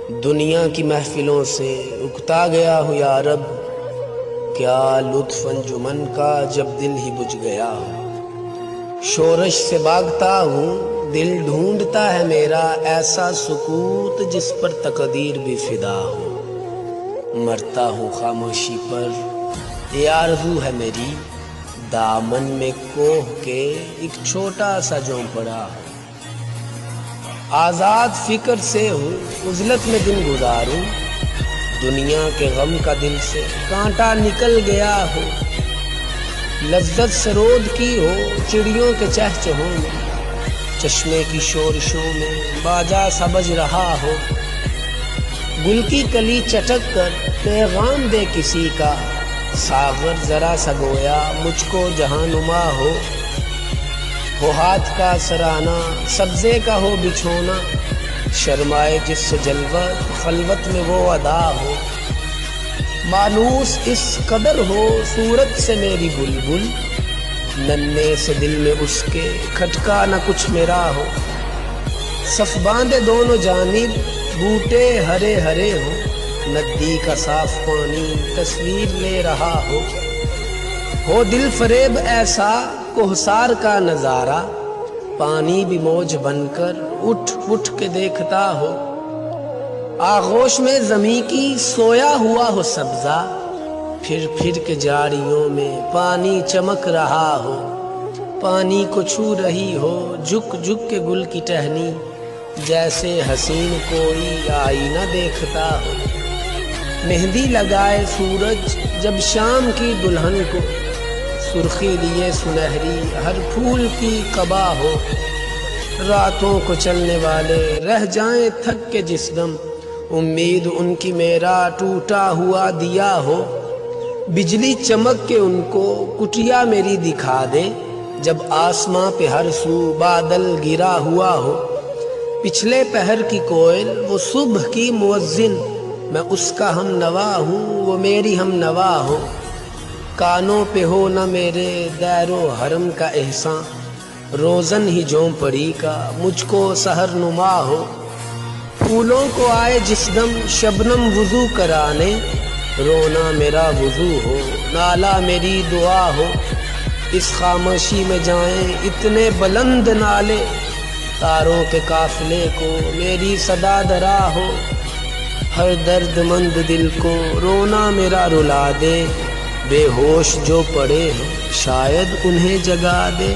دنیا کی محفلوں سے اکتا گیا ہوں یا رب، کیا لطف انجمن کا جب دل ہی بجھ گیا ہو۔ شورش سے بھاگتا ہوں، دل ڈھونڈتا ہے میرا ایسا سکوت جس پر تقدیر بھی فدا ہو۔ مرتا ہوں خاموشی پر، یہ آرزو ہے میری، دامن میں کوہ کے ایک چھوٹا سا جھونپڑا ہو۔ آزاد فکر سے ہوں، عزلت میں دن گزاروں، دنیا کے غم کا دل سے کانٹا نکل گیا ہو۔ لذت سرود کی ہو چڑیوں کے چہچہوں میں، چشمے کی شورشوں میں باجا سا بج رہا ہو۔ گل کی کلی چٹک کر پیغام دے کسی کا، ساغر ذرا سا گویا مجھ کو جہاں نما ہو۔ ہاتھ کا سرانہ سبزے کا ہو بچھونا، شرمائے جس سے جلوت خلوت میں وہ ادا ہو۔ مانوس اس قدر ہو صورت سے میری بلبل، ننھے سے دل میں اس کے کھٹکا نہ کچھ میرا ہو۔ صف باندھے دونوں جانب بوٹے ہرے ہرے ہو، ندی کا صاف پانی تصویر لے رہا ہو دل فریب ایسا کوہسار کا نظارہ، پانی بھی موج بن کر اٹھ اٹھ کے دیکھتا ہو۔ آغوش میں زمیں کی سویا ہوا ہو سبزہ، پھر پھر کے جاڑیوں میں پانی چمک رہا ہو۔ پانی کو چھو رہی ہو جھک جھک کے گل کی ٹہنی، جیسے حسین کوئی آئینہ دیکھتا ہو۔ مہندی لگائے سورج جب شام کی دلہن کو، سرخی لیے سنہری ہر پھول کی قبا ہو۔ راتوں کو چلنے والے رہ جائیں تھک کے جس دم، امید ان کی میرا ٹوٹا ہوا دیا ہو۔ بجلی چمک کے ان کو کٹیا میری دکھا دے، جب آسماں پہ ہر سو بادل گرا ہوا ہو۔ پچھلے پہر کی کوئل وہ صبح کی مؤذن، میں اس کا ہم نوا ہوں وہ میری ہم نوا ہو۔ کانوں پہ ہو نہ میرے دیر و حرم کا احسان، روزن ہی جھونپڑی کا مجھ کو سحر نما ہو۔ پھولوں کو آئے جس دم شبنم وضو کرانے، رونا میرا وضو ہو نالا میری دعا ہو۔ اس خاموشی میں جائیں اتنے بلند نالے، تاروں کے قافلے کو میری صدا درا ہو۔ ہر درد مند دل کو رونا میرا رلا دے، بے ہوش جو پڑے ہیں شاید انہیں جگا دے۔